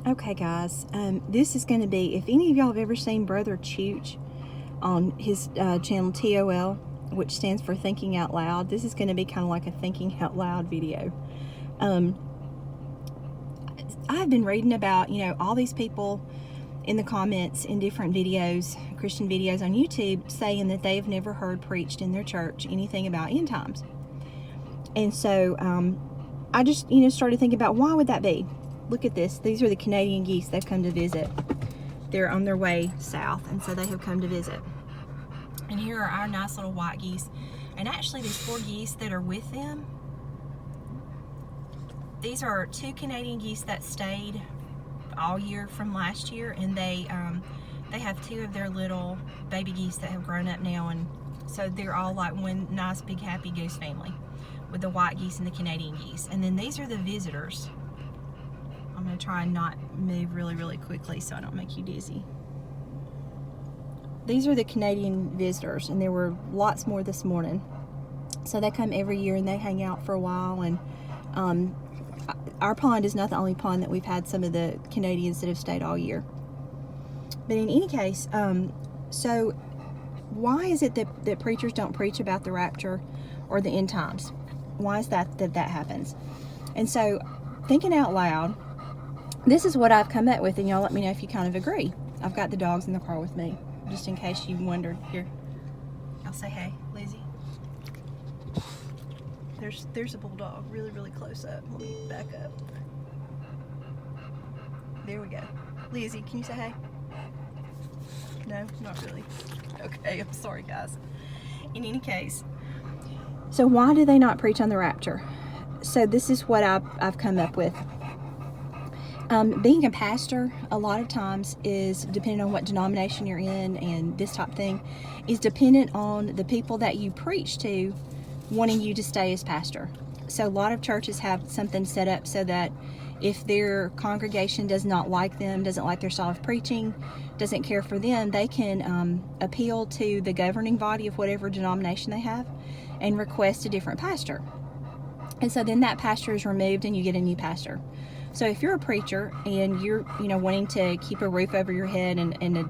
Okay, guys, this is going to be, if any of y'all have ever seen Brother Chooch on his channel TOL, which stands for Thinking Out Loud, this is going to be kind of like a Thinking Out Loud video. I've been reading about, all these people in the comments in different videos, Christian videos on YouTube, saying that they've never heard preached in their church anything about end times. And so I just, started thinking about, why would that be? Look at this. These are the Canadian geese. They've come to visit. They're on their way south, and so they have come to visit. And here are our nice little white geese. And actually, these 4 geese that are with them, these are 2 Canadian geese that stayed all year from last year, and they have 2 of their little baby geese that have grown up now, and so they're all like one nice big happy goose family with the white geese and the Canadian geese. And then these are the visitors. I'm going to try and not move really quickly so I don't make you dizzy. These are the Canadian visitors, and there were lots more this morning. So they come every year and they hang out for a while, and our pond is not the only pond that we've had some of the Canadians that have stayed all year. But in any case, so why is it that preachers don't preach about the rapture or the end times? Why is that happens? And so, thinking out loud, this is what I've come up with, and y'all let me know if you kind of agree. I've got the dogs in the car with me, just in case you wondered. Here, I'll say hey, Lizzie. There's a bulldog really close up. Let me back up. There we go. Lizzie, can you say hey? No, not really. Okay, I'm sorry, guys. In any case, so why do they not preach on the rapture? So this is what I've come up with. Being a pastor, a lot of times, is dependent on what denomination you're in, and this type of thing is dependent on the people that you preach to wanting you to stay as pastor. So a lot of churches have something set up so that if their congregation does not like them, doesn't like their style of preaching, doesn't care for them, they can appeal to the governing body of whatever denomination they have and request a different pastor. And so then that pastor is removed and you get a new pastor. So if you're a preacher and you're wanting to keep a roof over your head and a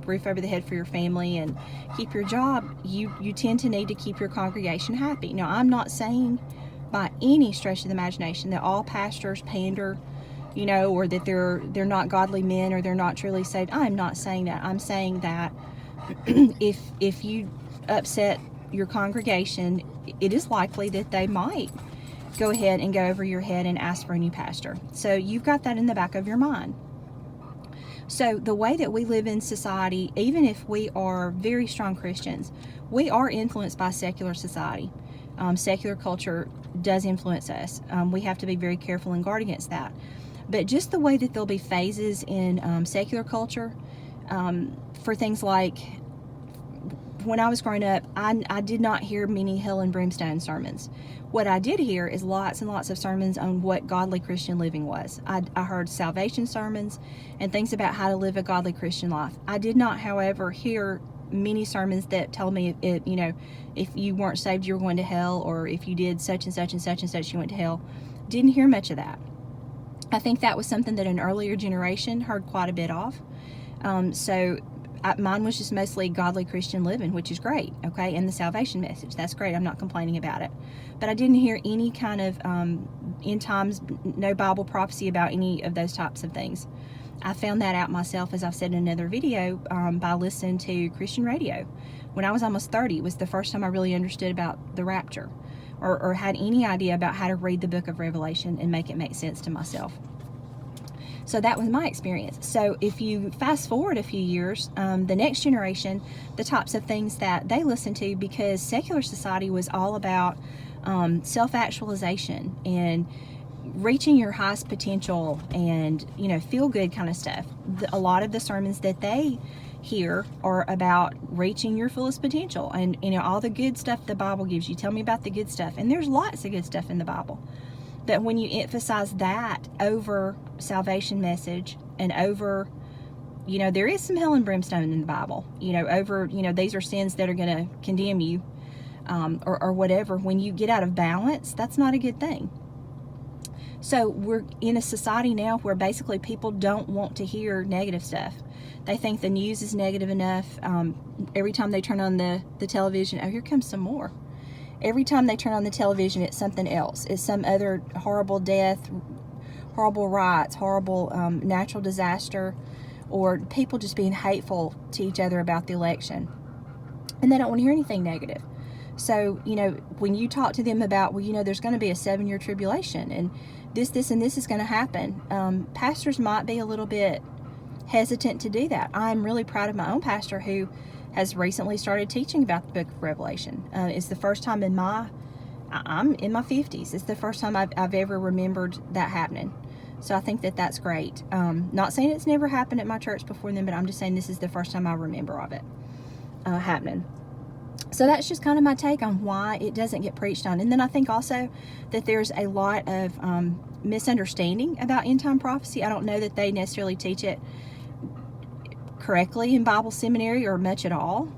roof over the head for your family and keep your job, you tend to need to keep your congregation happy. Now, I'm not saying by any stretch of the imagination that all pastors pander, or that they're not godly men or they're not truly saved. I'm not saying that. I'm saying that if you upset your congregation, it is likely that they might go ahead and go over your head and ask for a new pastor. So you've got that in the back of your mind. So the way that we live in society, even if we are very strong Christians, we are influenced by secular society. Secular culture does influence us. We have to be very careful and guard against that. But just the way that there'll be phases in secular culture, for things like, when I was growing up, I did not hear many hell and brimstone sermons. What I did hear is lots and lots of sermons on what godly Christian living was. I heard salvation sermons and things about how to live a godly Christian life. I did not, however, hear many sermons that told me, if you weren't saved, you were going to hell, or if you did such and such and such and such, you went to hell. Didn't hear much of that. I think that was something that an earlier generation heard quite a bit of. Mine was just mostly godly Christian living, which is great, okay? And the salvation message, that's great. I'm not complaining about it. But I didn't hear any kind of end times, no Bible prophecy about any of those types of things. I found that out myself, as I've said in another video, by listening to Christian radio. When I was almost 30, it was the first time I really understood about the rapture, or had any idea about how to read the book of Revelation and make it make sense to myself. So that was my experience. So if you fast forward a few years, the next generation, the types of things that they listened to, because secular society was all about self-actualization and reaching your highest potential and, feel good kind of stuff. A lot of the sermons that they hear are about reaching your fullest potential and, all the good stuff the Bible gives you. Tell me about the good stuff. And there's lots of good stuff in the Bible. But when you emphasize that over salvation message and over, there is some hell and brimstone in the Bible, over, these are sins that are going to condemn you, or whatever. When you get out of balance, that's not a good thing. So we're in a society now where basically people don't want to hear negative stuff. They think the news is negative enough. Every time they turn on the television, oh, here comes some more. Every time they turn on the television, it's something else. It's some other horrible death, horrible riots, horrible natural disaster, or people just being hateful to each other about the election. And they don't want to hear anything negative. So, when you talk to them about, well, there's going to be a 7-year tribulation, and this, and this is going to happen, pastors might be a little bit hesitant to do that. I'm really proud of my own pastor who has recently started teaching about the book of Revelation. It's the first time I'm in my 50s. It's the first time I've ever remembered that happening. So I think that's great. Not saying it's never happened at my church before then, but I'm just saying this is the first time I remember of it happening. So that's just kind of my take on why it doesn't get preached on. And then I think also that there's a lot of misunderstanding about end-time prophecy. I don't know that they necessarily teach it correctly in Bible seminary or much at all.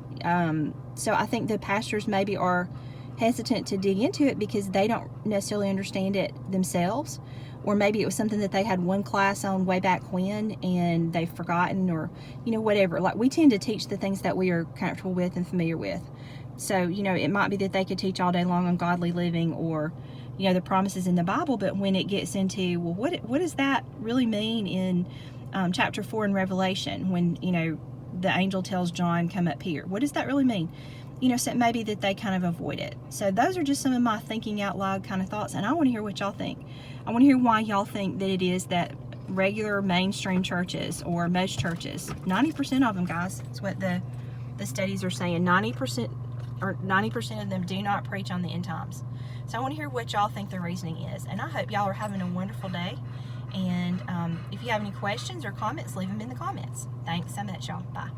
So I think the pastors maybe are hesitant to dig into it because they don't necessarily understand it themselves, or maybe it was something that they had one class on way back when and they've forgotten, or whatever. Like, we tend to teach the things that we are comfortable with and familiar with. So it might be that they could teach all day long on godly living or the promises in the Bible, but when it gets into, well, what does that really mean in chapter 4 in Revelation, when the angel tells John, come up here, what does that really mean? So it may be that they kind of avoid it. So those are just some of my thinking out loud kind of thoughts, and I want to hear what y'all think. I want to hear why y'all think that it is that regular mainstream churches, or most churches, 90% of them, guys, that's what the studies are saying, 90% of them do not preach on the end times. So I want to hear what y'all think the reasoning is, and I hope y'all are having a wonderful day. And if you have any questions or comments, leave them in the comments. Thanks so much, y'all. Bye.